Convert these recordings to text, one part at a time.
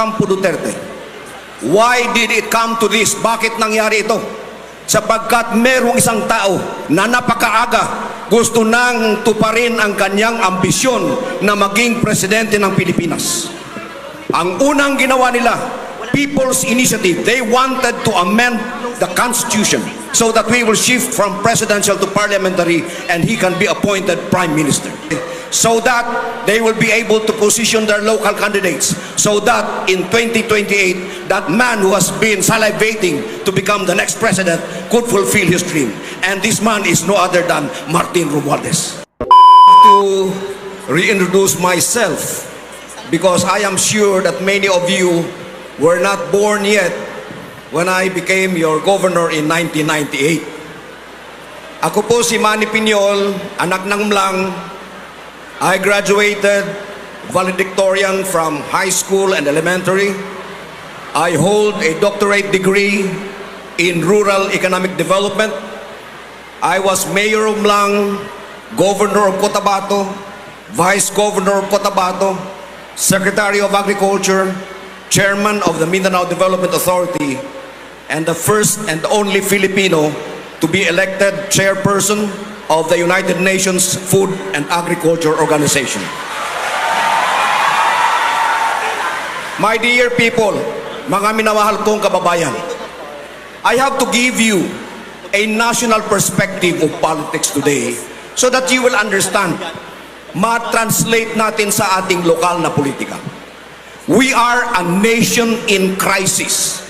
Campo Duterte. Why did it come to this? Bakit nangyari ito? Sapagkat merong isang tao na napakaaga gusto nang tuparin ang kanyang ambisyon na maging presidente ng Pilipinas. Ang unang ginawa nila, People's Initiative, they wanted to amend the Constitution so that we will shift from presidential to parliamentary and he can be appointed Prime Minister. So that they will be able to position their local candidates so that in 2028, that man who has been salivating to become the next president could fulfill his dream. And this man is no other than Martin Romualdez. To reintroduce myself, because I am sure that many of you were not born yet when I became your governor in 1998. Ako po si Manny Piñol, anak ng Mlang. I graduated valedictorian from high school and elementary. I hold a doctorate degree in rural economic development. I was mayor of Mlang, governor of Cotabato, vice governor of Cotabato, secretary of agriculture, chairman of the Mindanao Development Authority, and the first and only Filipino to be elected chairperson of the United Nations Food and Agriculture Organization. My dear people, mga minamahal kong kababayan, I have to give you a national perspective of politics today so that you will understand, ma-translate natin sa ating lokal na politika. We are a nation in crisis.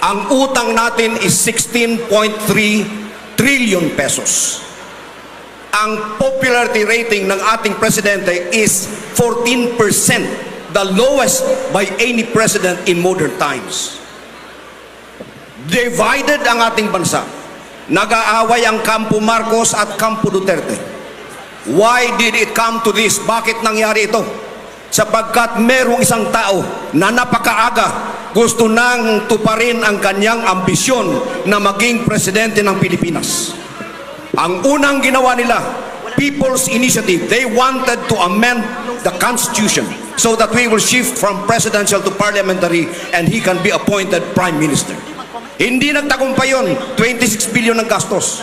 Ang utang natin is 16.3 trillion pesos. Ang popularity rating ng ating presidente is 14%, the lowest by any president in modern times. Divided ang ating bansa. Nag-aaway ang Campo Marcos at Campo Duterte. Why did it come to this? Bakit nangyari ito? Sapagkat merong isang tao na napakaaga gusto nang tuparin ang kanyang ambisyon na maging presidente ng Pilipinas. Ang unang ginawa nila, People's Initiative, they wanted to amend the Constitution so that we will shift from presidential to parliamentary and he can be appointed Prime Minister. Hindi nagtagumpay yun, 26 billion ng gastos.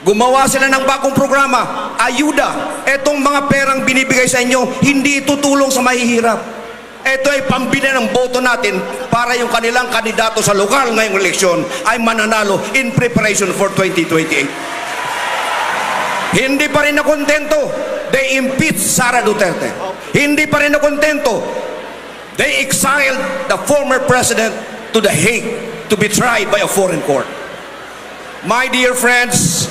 Gumawa sila ng bagong programa, ayuda. Etong mga perang binibigay sa inyo, hindi tutulong sa mahihirap. Ito ay pambili ng boto natin para yung kanilang kandidato sa lokal ngayong eleksyon ay mananalo in preparation for 2028. Hindi pa rin nakontento, they impeached Sara Duterte. Hindi pa rin nakontento, they exiled the former president to The Hague to be tried by a foreign court. My dear friends,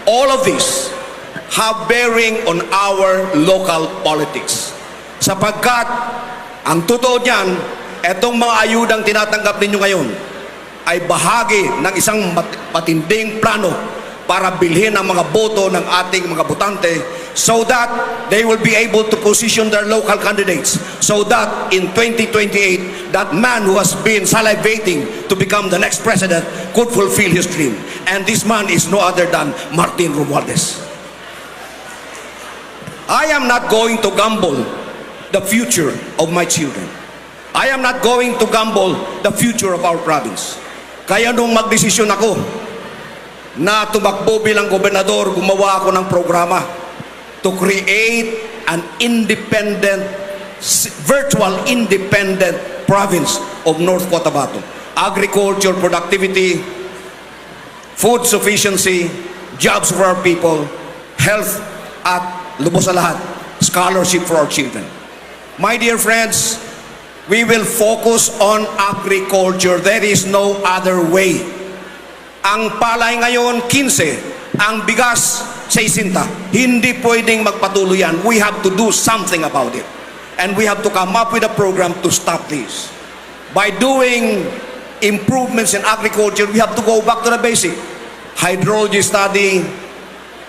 all of this have bearing on our local politics. Sapagkat, ang totoo niyan, etong mga ayudang tinatanggap ninyo ngayon ay bahagi ng isang matinding plano para bilhin ang mga boto ng ating mga botante so that they will be able to position their local candidates so that in 2028, that man who has been salivating to become the next president could fulfill his dream. And this man is no other than Martin Romualdez. I am not going to gamble the future of my children. I am not going to gamble the future of our province. Kaya nung magdesisyon ako na tumakbo bilang gobernador, gumawa ako ng programa to create an independent, virtual independent province of North Cotabato. Agriculture, productivity, food sufficiency, jobs for our people, health, at lubos sa lahat, scholarship for our children. My dear friends, we will focus on agriculture. There is no other way. Ang palay ngayon, 15. Ang bigas, 60. Hindi pwedeng magpatuloy yan. We have to do something about it. And we have to come up with a program to stop this. By doing improvements in agriculture, we have to go back to the basic. Hydrology study,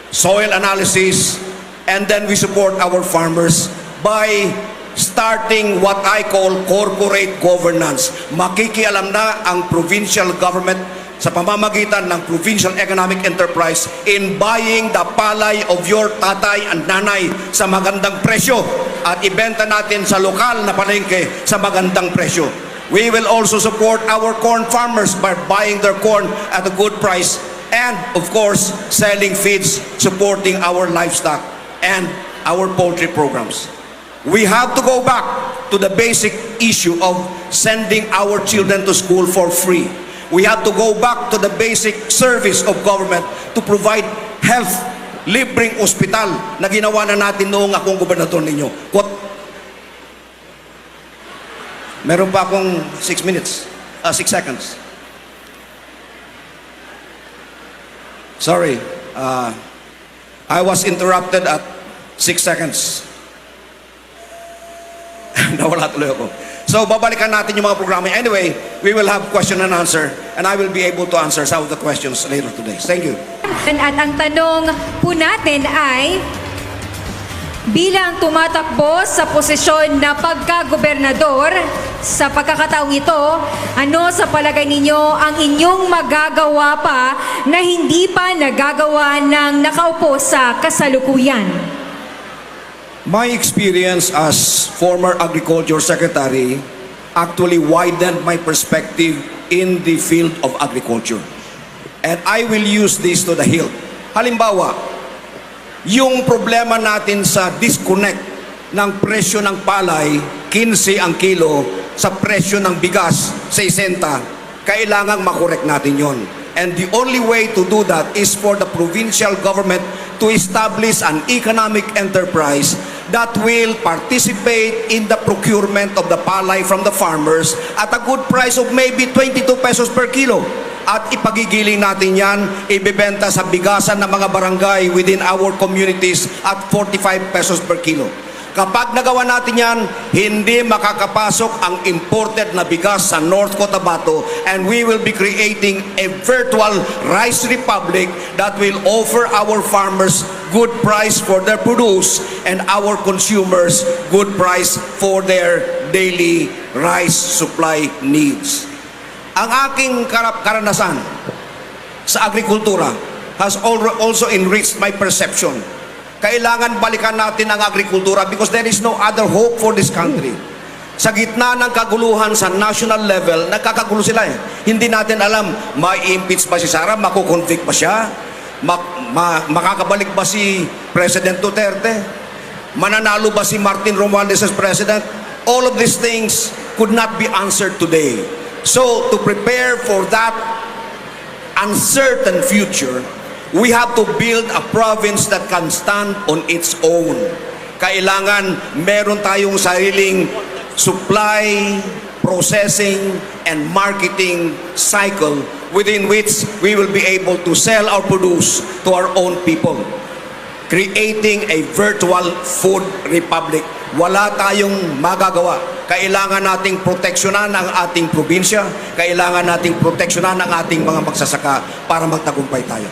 soil analysis, and then we support our farmers by starting what I call corporate governance. Makikialam na ang provincial government sa pamamagitan ng provincial economic enterprise in buying the palay of your tatay and nanay sa magandang presyo. at ibenta natin sa lokal na palengke sa magandang presyo. We will also support our corn farmers by buying their corn at a good price and, of course, selling feeds, supporting our livestock and our poultry programs. We have to go back to the basic issue of sending our children to school for free. We have to go back to the basic service of government to provide health, libreng ospital na ginawa na natin noong akong gobernador ninyo. Meron pa akong 6 minutes, 6 seconds. Sorry, I was interrupted at 6 seconds. Nawala tuloy ako. So, babalikan natin yung mga programa. Anyway, we will have question and answer, and I will be able to answer some of the questions later today. Thank you. At ang tanong po natin ay, bilang tumatakbo sa posisyon na pagka-gobernador, sa pagkakataong ito, ano sa palagay ninyo ang inyong magagawa pa na hindi pa nagagawa ng nakaupo sa kasalukuyan? My experience as former Agriculture Secretary actually widened my perspective in the field of agriculture. And I will use this to the hilt. Halimbawa, yung problema natin sa disconnect ng presyo ng palay, 15 ang kilo, sa presyo ng bigas, 60, kailangang makorek natin yon. And the only way to do that is for the provincial government to establish an economic enterprise that will participate in the procurement of the palay from the farmers at a good price of maybe 22 pesos per kilo. At ipagigiling natin yan, ibibenta sa bigasan ng mga barangay within our communities at 45 pesos per kilo. Kapag nagawa natin yan, hindi makakapasok ang imported na bigas sa North Cotabato, and we will be creating a virtual rice republic that will offer our farmers good price for their produce and our consumers good price for their daily rice supply needs. Ang aking karanasan sa agrikultura has also enriched my perception. Kailangan balikan natin ang agrikultura because there is no other hope for this country. Sa gitna ng kaguluhan sa national level, nagkakagulo sila eh. Hindi natin alam, ma-impeach ba si Sara, makukonvict ba siya, makakabalik ba si President Duterte, mananalo ba si Martin Romualdez as President. All of these things could not be answered today. So, to prepare for that uncertain future, we have to build a province that can stand on its own. Kailangan meron tayong sariling supply, processing, and marketing cycle within which we will be able to sell our produce to our own people. Creating a virtual food republic. Wala tayong magagawa. Kailangan nating proteksyonan ang ating probinsya. Kailangan nating proteksyonan ang ating mga magsasaka para magtagumpay tayo.